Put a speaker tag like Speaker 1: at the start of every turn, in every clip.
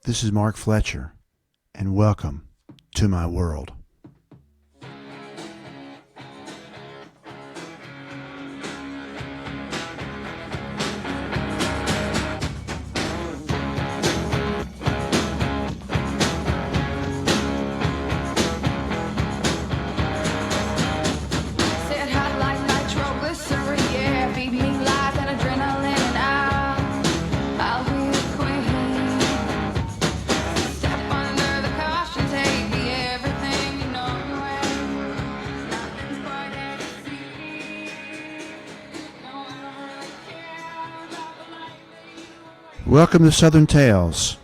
Speaker 1: This is Mark Fletcher, and welcome to my world. Welcome to Southern Tales,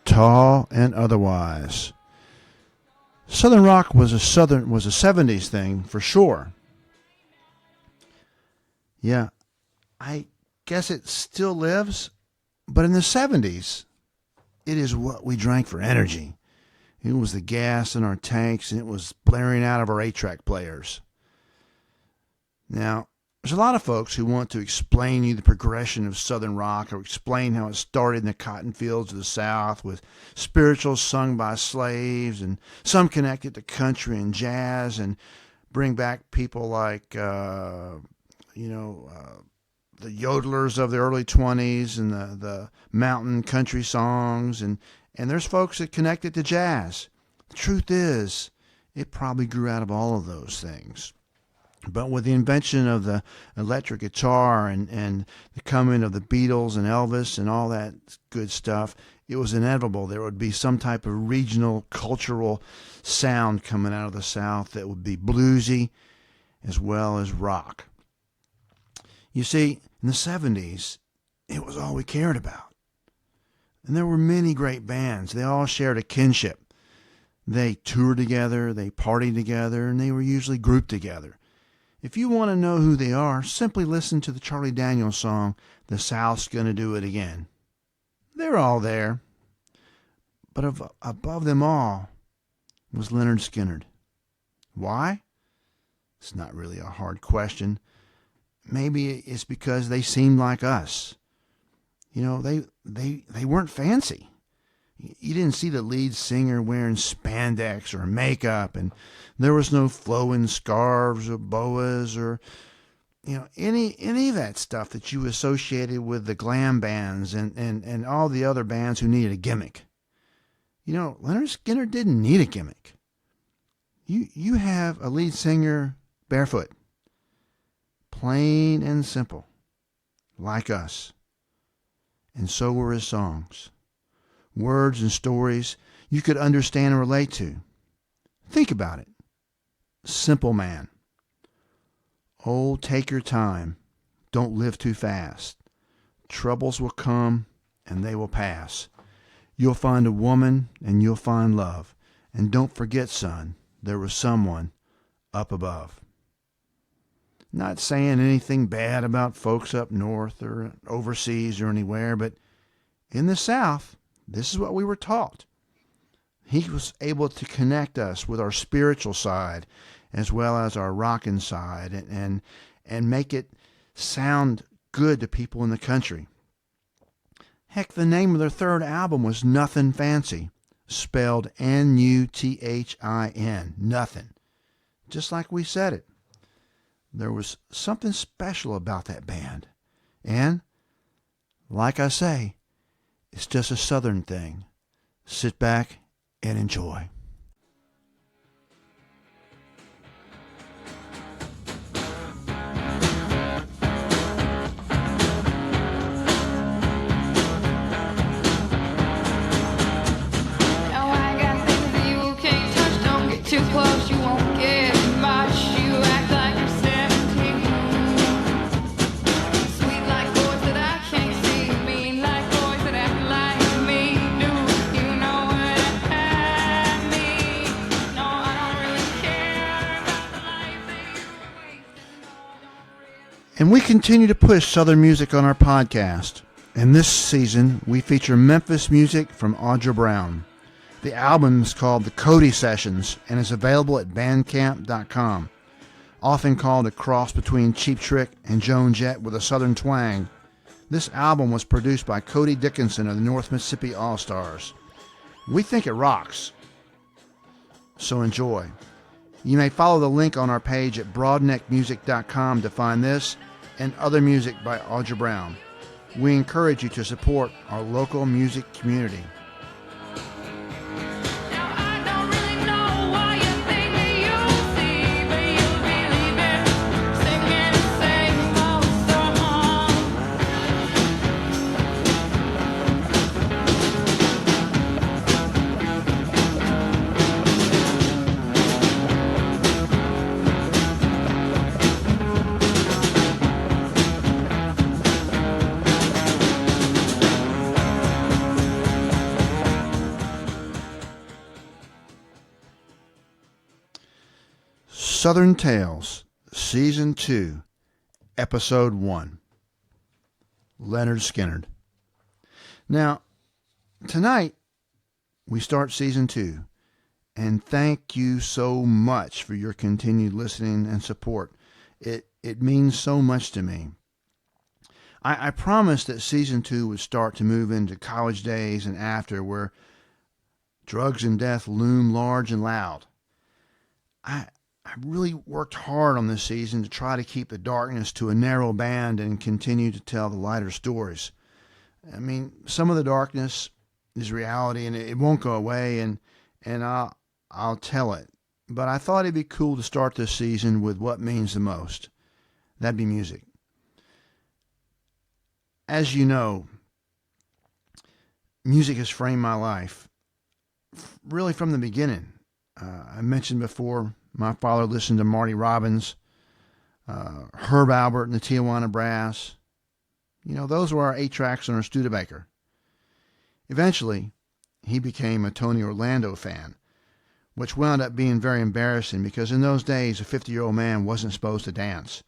Speaker 1: tall and otherwise. Southern rock was a 70s thing for sure. Yeah, I guess it still lives, but in the 70s, it is what we drank for energy. It was the gas in our tanks, and it was blaring out of our 8-track players. Now, there's a lot of folks who want to explain you the progression of Southern rock or explain how it started in the cotton fields of the South with spirituals sung by slaves, and some connect it to country and jazz and bring back people like, the yodelers of the early 20s and the mountain country songs. And there's folks that connect it to jazz. The truth is, it probably grew out of all of those things. But with the invention of the electric guitar and the coming of the Beatles and Elvis and all that good stuff, it was inevitable there would be some type of regional cultural sound coming out of the South that would be bluesy as well as rock. You see, in the 70s, it was all we cared about. And there were many great bands. They all shared a kinship. They toured together, they partied together, and they were usually grouped together. If you want to know who they are, simply listen to the Charlie Daniels song, The South's Gonna Do It Again. They're all there. But above them all was Lynyrd Skynyrd. Why? It's not really a hard question. Maybe it's because they seemed like us. You know, they weren't fancy. You didn't see the lead singer wearing spandex or makeup, and there was no flowing scarves or boas or, any of that stuff that you associated with the glam bands and all the other bands who needed a gimmick. Lynyrd Skynyrd didn't need a gimmick. You have a lead singer barefoot, plain and simple, like us. And so were his songs. Words and stories you could understand and relate to. Think about it. Simple man. Oh, take your time. Don't live too fast. Troubles will come and they will pass. You'll find a woman and you'll find love. And don't forget, son, there was someone up above. Not saying anything bad about folks up north or overseas or anywhere, but in the South, this is what we were taught. He was able to connect us with our spiritual side as well as our rockin' side and make it sound good to people in the country. Heck, the name of their third album was Nothing Fancy, spelled N-U-T-H-I-N, nothing. Just like we said it. There was something special about that band. And, like I say, it's just a Southern thing. Sit back and enjoy.
Speaker 2: Now I got things that you can't touch. Don't get too close, you won't get much. You act like you're 17. Sweet like boys that I can't see. Mean like boys that act like me. Do you know what I mean? No, I don't really care about the life that you waste. No, I don't really.
Speaker 1: And we continue to push Southern music on our podcast. And this season, we feature Memphis music from Audra Brown. The album is called The Cody Sessions and is available at bandcamp.com. Often called a cross between Cheap Trick and Joan Jett with a Southern twang, this album was produced by Cody Dickinson of the North Mississippi All-Stars. We think it rocks. So enjoy. You may follow the link on our page at broadneckmusic.com to find this and other music by Audra Brown. We encourage you to support our local music community.
Speaker 2: Now I don't really know why you think that you'll see, but you'll believe it. Singing the same old song.
Speaker 1: Southern Tales, Season 2, Episode 1. Lynyrd Skynyrd. Now, tonight, we start Season 2, and thank you so much for your continued listening and support. It means so much to me. I promised that Season 2 would start to move into college days and after, where drugs and death loom large and loud. I really worked hard on this season to try to keep the darkness to a narrow band and continue to tell the lighter stories. I mean, some of the darkness is reality, and it won't go away, and I'll tell it. But I thought it'd be cool to start this season with what means the most. That'd be music. As you know, music has framed my life, really from the beginning. I mentioned before, my father listened to Marty Robbins, Herb Albert and the Tijuana Brass. You know, those were our 8 tracks on our Studebaker. Eventually, he became a Tony Orlando fan, which wound up being very embarrassing because in those days a 50-year-old man wasn't supposed to dance.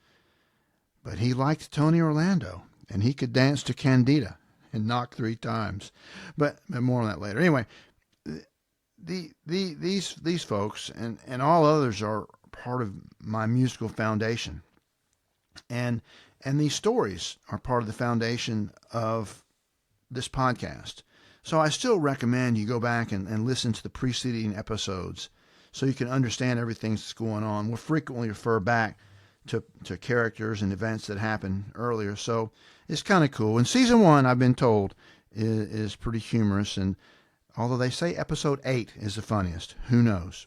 Speaker 1: But he liked Tony Orlando, and he could dance to Candida and knock 3 times. But more on that later. Anyway, these folks and all others are part of my musical foundation, and these stories are part of the foundation of this podcast. So I still recommend you go back and listen to the preceding episodes so you can understand everything that's going on. We'll frequently refer back to characters and events that happened earlier, so it's kind of cool. And season 1, I've been told, is pretty humorous, and although they say episode 8 is the funniest. Who knows?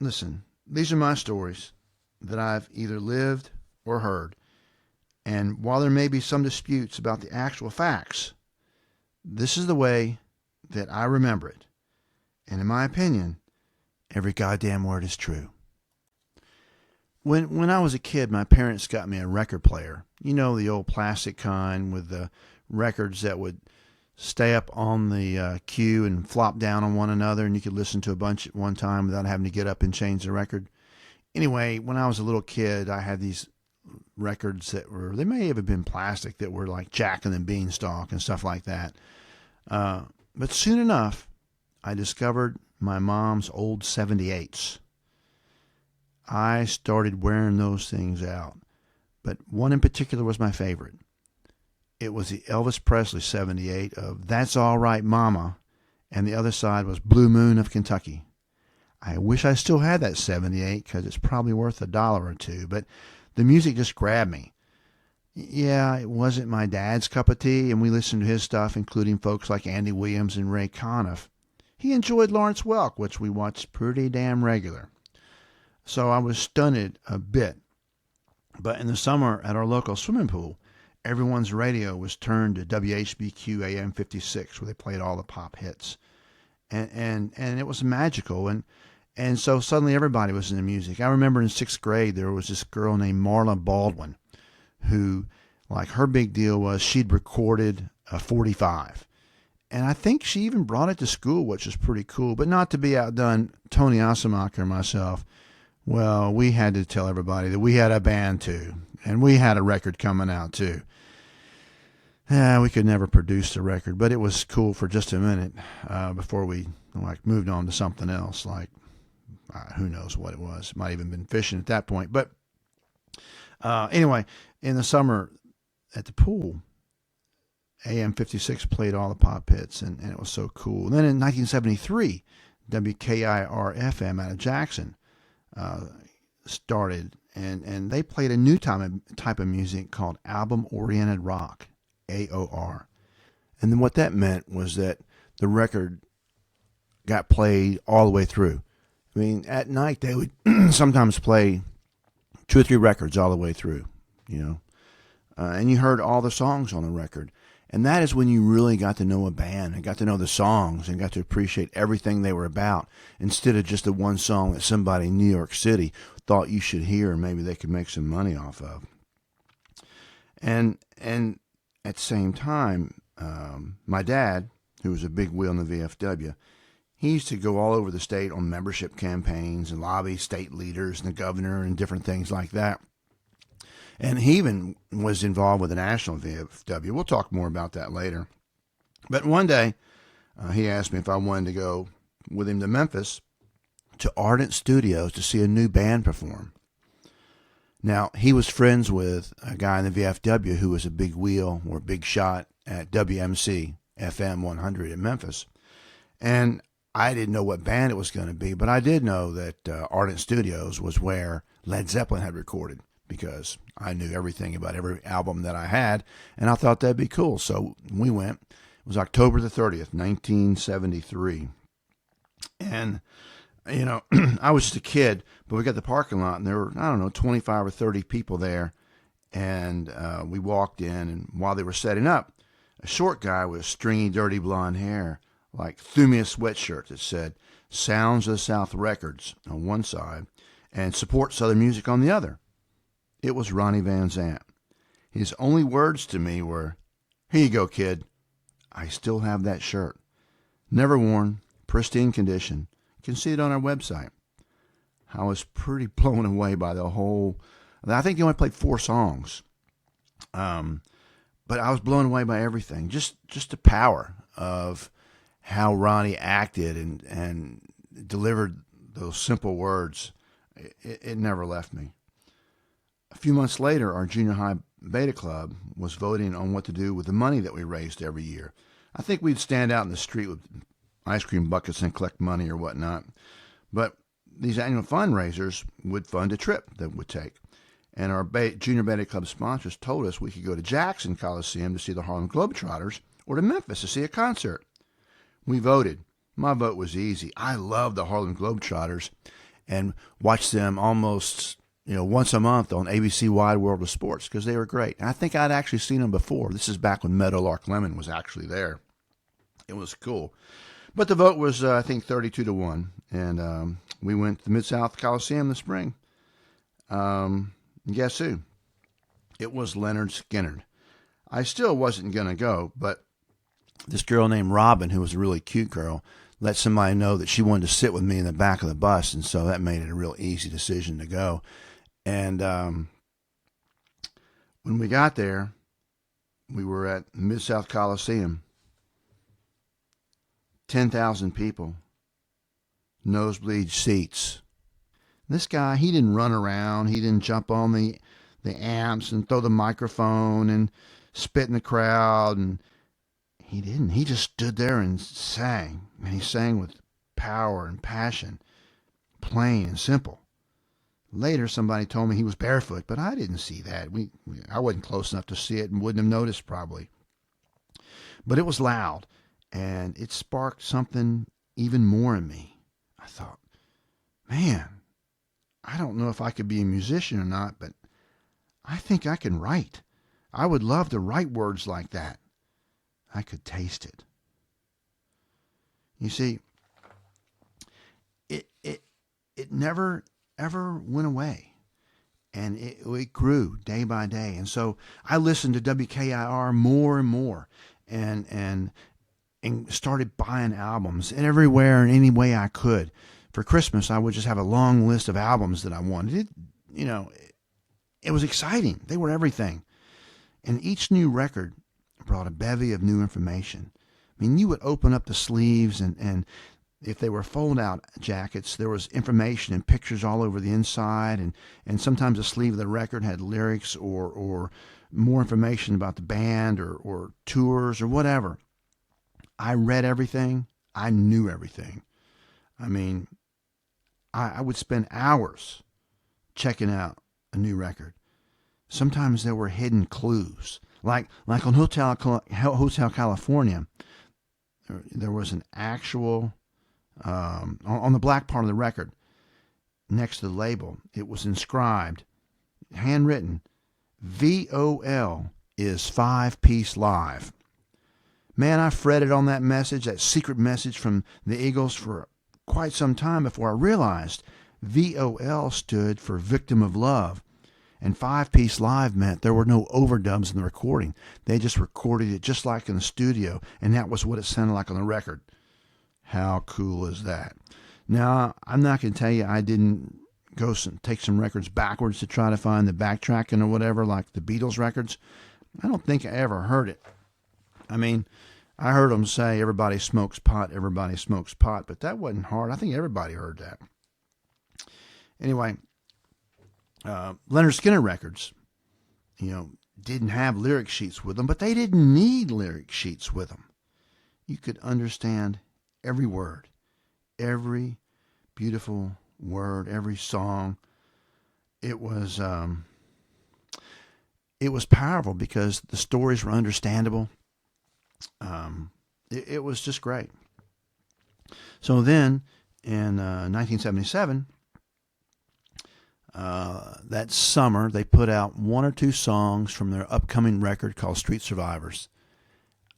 Speaker 1: Listen, these are my stories that I've either lived or heard. And while there may be some disputes about the actual facts, this is the way that I remember it. And in my opinion, every goddamn word is true. When I was a kid, my parents got me a record player. You know, the old plastic kind with the records that would stay up on the queue and flop down on one another, and you could listen to a bunch at one time without having to get up and change the record. Anyway, when I was a little kid, I had these records that they may have been plastic, that were like Jack and the Beanstalk and stuff like that. But soon enough, I discovered my mom's old 78s. I started wearing those things out, but one in particular was my favorite. It was the Elvis Presley 78 of That's All Right Mama, and the other side was Blue Moon of Kentucky. I wish I still had that 78 because it's probably worth $1 or $2, but the music just grabbed me. Yeah, it wasn't my dad's cup of tea, and we listened to his stuff, including folks like Andy Williams and Ray Conniff. He enjoyed Lawrence Welk, which we watched pretty damn regular. So I was stunned a bit. But in the summer at our local swimming pool, everyone's radio was turned to WHBQ AM 56, where they played all the pop hits. And it was magical. And so suddenly everybody was into music. I remember in 6th grade, there was this girl named Marla Baldwin who, like, her big deal was she'd recorded a 45. And I think she even brought it to school, which was pretty cool. But not to be outdone, Tony Asamacher and myself, well, we had to tell everybody that we had a band too. And we had a record coming out too. Yeah, we could never produce the record, but it was cool for just a minute before we moved on to something else. Who knows what it was? Might even been fishing at that point. But anyway, in the summer at the pool, AM 56 played all the pop hits, and it was so cool. And then in 1973, WKIR FM out of Jackson started, and they played a new type of music called album-oriented rock, AOR. And then what that meant was that the record got played all the way through. I mean, at night they would sometimes play 2 or 3 records all the way through, and you heard all the songs on the record. And that is when you really got to know a band and got to know the songs and got to appreciate everything they were about, instead of just the one song that somebody in New York City thought you should hear and maybe they could make some money off of. And at the same time, my dad, who was a big wheel in the VFW, he used to go all over the state on membership campaigns and lobby state leaders and the governor and different things like that. And he even was involved with the national VFW. We'll talk more about that later. But one day, he asked me if I wanted to go with him to Memphis to Ardent Studios to see a new band perform. Now, he was friends with a guy in the VFW who was a big wheel or big shot at WMC FM 100 in Memphis. And I didn't know what band it was going to be, but I did know that Ardent Studios was where Led Zeppelin had recorded, because I knew everything about every album that I had, and I thought that'd be cool. So we went. It was October the 30th, 1973. And, I was just a kid, but we got the parking lot, and there were, 25 or 30 people there. And we walked in, and while they were setting up, a short guy with stringy, dirty blonde hair, threw me a sweatshirt that said Sounds of the South Records on one side and Support Southern Music on the other. It was Ronnie Van Zant. His only words to me were, "Here you go, kid." I still have that shirt. Never worn, pristine condition. You can see it on our website. I was pretty blown away by the whole... I think they only played 4 songs. But I was blown away by everything. Just the power of how Ronnie acted and delivered those simple words. It never left me. A few months later, our junior high beta club was voting on what to do with the money that we raised every year. I think we'd stand out in the street with ice cream buckets and collect money or whatnot. But these annual fundraisers would fund a trip that would take. And our junior beta club sponsors told us we could go to Jackson Coliseum to see the Harlem Globetrotters or to Memphis to see a concert. We voted. My vote was easy. I loved the Harlem Globetrotters and watched them almost once a month on ABC Wide World of Sports because they were great. And I think I'd actually seen them before. This is back when Meadowlark Lemon was actually there. It was cool. But the vote was, I think, 32-1. And we went to the Mid-South Coliseum this spring. Guess who? It was Lynyrd Skynyrd. I still wasn't going to go, but this girl named Robin, who was a really cute girl, let somebody know that she wanted to sit with me in the back of the bus, and so that made it a real easy decision to go. And when we got there, we were at Mid-South Coliseum. 10,000 people. Nosebleed seats. This guy, he didn't run around. He didn't jump on the amps and throw the microphone and spit in the crowd. And he didn't. He just stood there and sang. And he sang with power and passion, plain and simple. Later, somebody told me he was barefoot, but I didn't see that. I wasn't close enough to see it and wouldn't have noticed probably. But it was loud, and it sparked something even more in me. I thought, man, I don't know if I could be a musician or not, but I think I can write. I would love to write words like that. I could taste it. You see, it never, ever went away. And it grew day by day. And so I listened to WKIR more and more and started buying albums and everywhere and any way I could. For Christmas, I would just have a long list of albums that I wanted. It was exciting. They were everything. And each new record brought a bevy of new information. I mean, you would open up the sleeves and if they were fold-out jackets, there was information and pictures all over the inside, and sometimes the sleeve of the record had lyrics or more information about the band or tours or whatever. I read everything. I knew everything. I mean, I would spend hours checking out a new record. Sometimes there were hidden clues. Like on Hotel California, there was an actual, on the black part of the record, next to the label, it was inscribed, handwritten, VOL is 5-piece live. Man, I fretted on that message, that secret message from the Eagles, for quite some time before I realized VOL stood for Victim of Love. And 5-piece live meant there were no overdubs in the recording. They just recorded it just like in the studio, and that was what it sounded like on the record. How cool is that? Now, I'm not going to tell you I didn't go take some records backwards to try to find the backtracking or whatever, like the Beatles records. I don't think I ever heard it. I mean, I heard them say everybody smokes pot, but that wasn't hard. I think everybody heard that. Anyway, Lynyrd Skynyrd records, didn't have lyric sheets with them, but they didn't need lyric sheets with them. You could understand every word, every beautiful word, every song. It was powerful because the stories were understandable. It was just great. So then, in 1977, that summer, they put out one or two songs from their upcoming record called Street Survivors.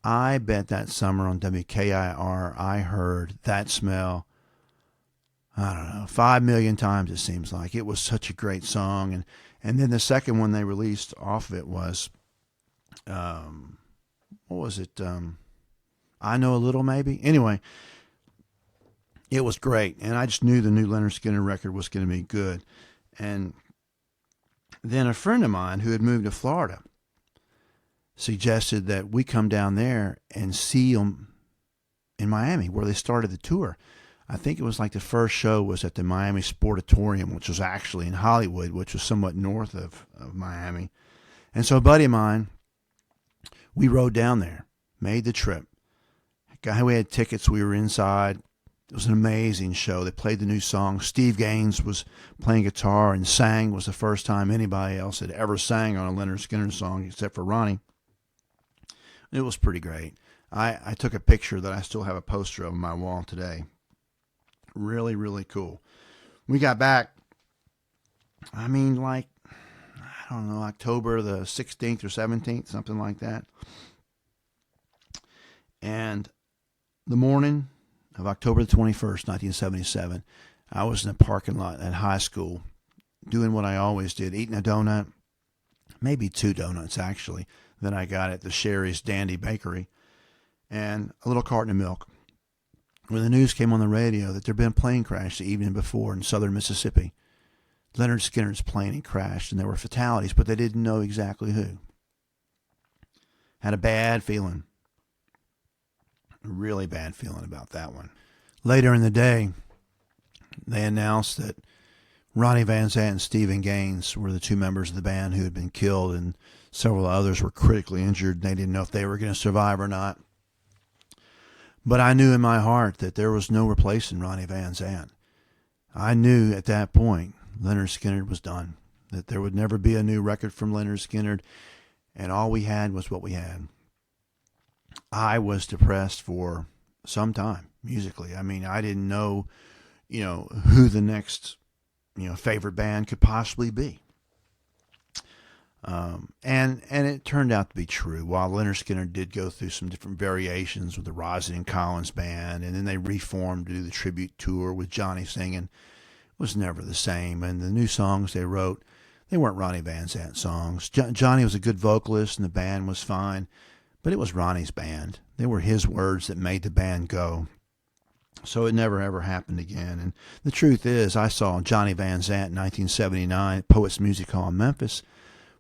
Speaker 1: I bet that summer on WKIR, I heard That Smell, I don't know, 5 million times, it seems like. It was such a great song. And then the second one they released off of it was, what was it? I Know a Little, maybe? Anyway, it was great. And I just knew the new Lynyrd Skynyrd record was going to be good. And then a friend of mine who had moved to Florida suggested that we come down there and see them in Miami, where they started the tour. I think it was like the first show was at the Miami Sportatorium, which was actually in Hollywood, which was somewhat north of Miami. And so a buddy of mine, we rode down there, made the trip. Guy, we had tickets, we were inside. It was an amazing show. They played the new song. Steve Gaines was playing guitar and sang. It was the first time anybody else had ever sang on a Lynyrd Skynyrd song except for Ronnie. It was pretty great. I took a picture that I still have a poster of on my wall today. Really, really cool. We got back, I don't know, October the 16th or 17th, something like that. And the morning of October the 21st, 1977, I was in a parking lot at high school doing what I always did, eating a donut, maybe 2 donuts actually, that I got at the Sherry's Dandy Bakery, and a little carton of milk. When the news came on the radio that there'd been a plane crash the evening before in southern Mississippi. Lynyrd Skynyrd's plane had crashed and there were fatalities, but they didn't know exactly who. Had a bad feeling. A really bad feeling about that one. Later in the day, they announced that Ronnie Van Zant and Stephen Gaines were the 2 members of the band who had been killed, and several others were critically injured. They didn't know if they were going to survive or not. But I knew in my heart that there was no replacing Ronnie Van Zant. I knew at that point Lynyrd Skynyrd was done, that there would never be a new record from Lynyrd Skynyrd, and all we had was what we had. I was depressed for some time musically. I mean, I didn't know, who the next, favorite band could possibly be. And it turned out to be true. While Lynyrd Skynyrd did go through some different variations with the Rosin and Collins band, and then they reformed to do the tribute tour with Johnny singing, it was never the same. And the new songs they wrote, they weren't Ronnie Van Zant songs. Johnny was a good vocalist and the band was fine, but it was Ronnie's band. They were his words that made the band go. So it never ever happened again. And the truth is, I saw Johnny Van Zant in 1979 at Poets Music Hall in Memphis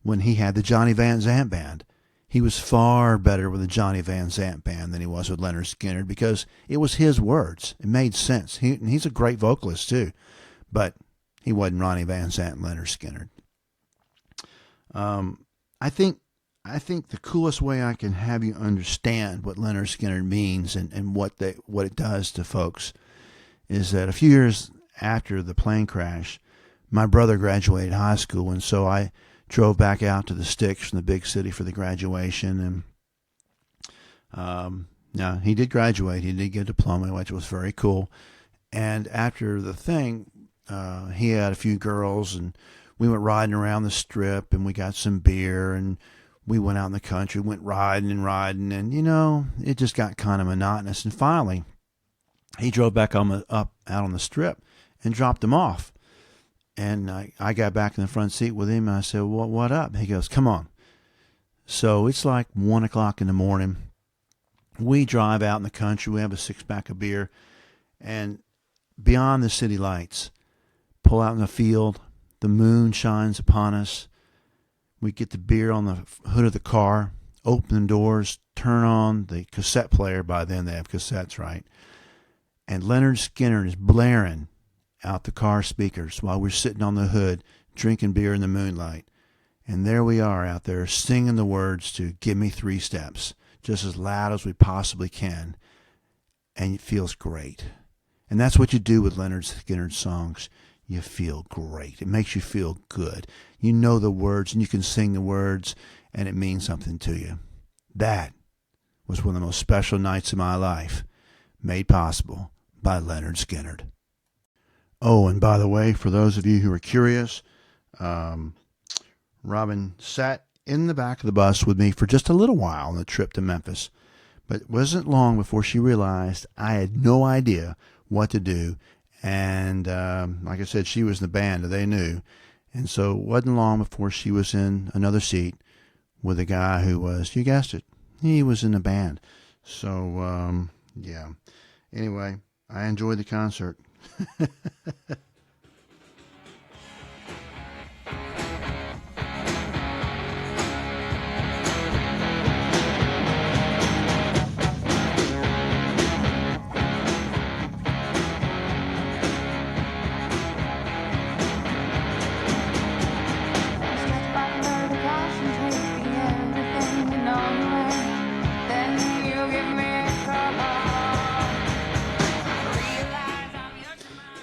Speaker 1: when he had the Johnny Van Zant Band. he was far better with the Johnny Van Zant band than he was with Lynyrd Skynyrd because it was his words. It made sense. He's a great vocalist too, but he wasn't Ronnie Van Zant and Lynyrd Skynyrd. I think the coolest way I can have you understand what Lynyrd Skynyrd means and what it does to folks is that a few years after the plane crash, my brother graduated high school, and so I drove back out to the sticks from the big city for the graduation. And now he did graduate. He did get a diploma, which was very cool. And after the thing, he had a few girls, and we went riding around the strip, and we got some beer, and we went out in the country, went riding, and it just got kind of monotonous. And finally, he drove back out on the strip and dropped him off. And I got back in the front seat with him, and I said, what up? He goes, come on. So it's like 1 o'clock in the morning. We drive out in the country. We have a 6-pack of beer. And beyond the city lights, pull out in the field. The moon shines upon us. We get the beer on the hood of the car, open the doors, turn on the cassette player. By then they have cassettes, right? And Lynyrd Skynyrd is blaring out the car speakers while we're sitting on the hood drinking beer in the moonlight. And there we are out there singing the words to Give Me 3 Steps just as loud as we possibly can. And it feels great. And that's what you do with Lynyrd Skynyrd songs. You feel great. It makes you feel good. You know the words and you can sing the words and it means something to you. That was one of the most special nights of my life, made possible by Lynyrd Skynyrd. Oh, and by the way, for those of you who are curious, Robin sat in the back of the bus with me for just a little while on the trip to Memphis. But it wasn't long before she realized I had no idea what to do. And like I said, she was in the band, they knew. And so it wasn't long before she was in another seat with a guy who was, you guessed it, he was in the band. So, yeah. Anyway, I enjoyed the concert.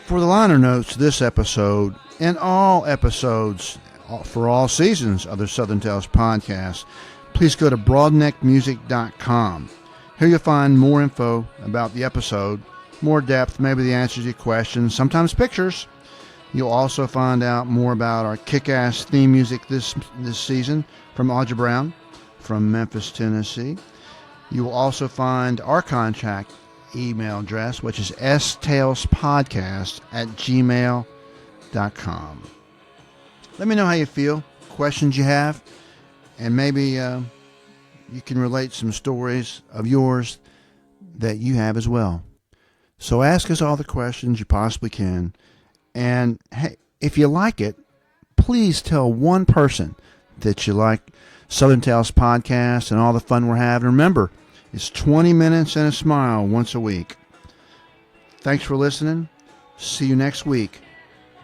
Speaker 1: For the liner notes to this episode and all episodes for all seasons of the Southern Tales podcast, please go to broadneckmusic.com. Here you'll find more info about the episode, more depth, maybe the answers to your questions, sometimes pictures. You'll also find out more about our kick-ass theme music this season from Audra Brown from Memphis, Tennessee. You will also find our contact email address, which is stalespodcast@gmail.com. Let me know how you feel, questions you have, and maybe you can relate some stories of yours that you have as well. So ask us all the questions you possibly can, and hey, if you like it, please tell one person that you like Southern Tales podcast and all the fun we're having. Remember, it's 20 minutes and a smile once a week. Thanks for listening. See you next week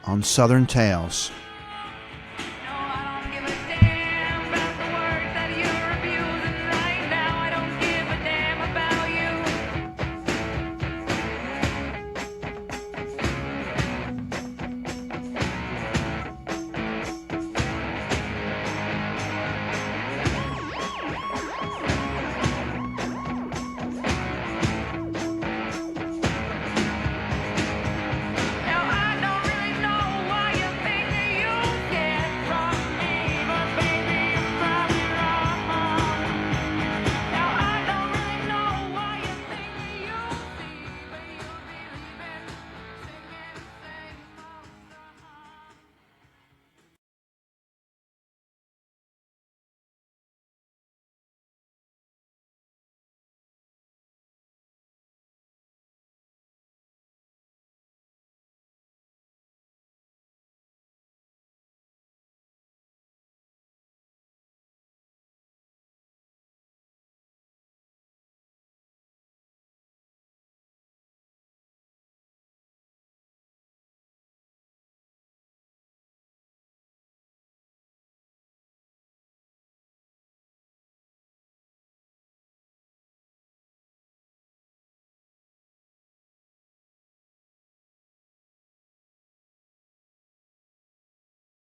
Speaker 1: on Southern Tales.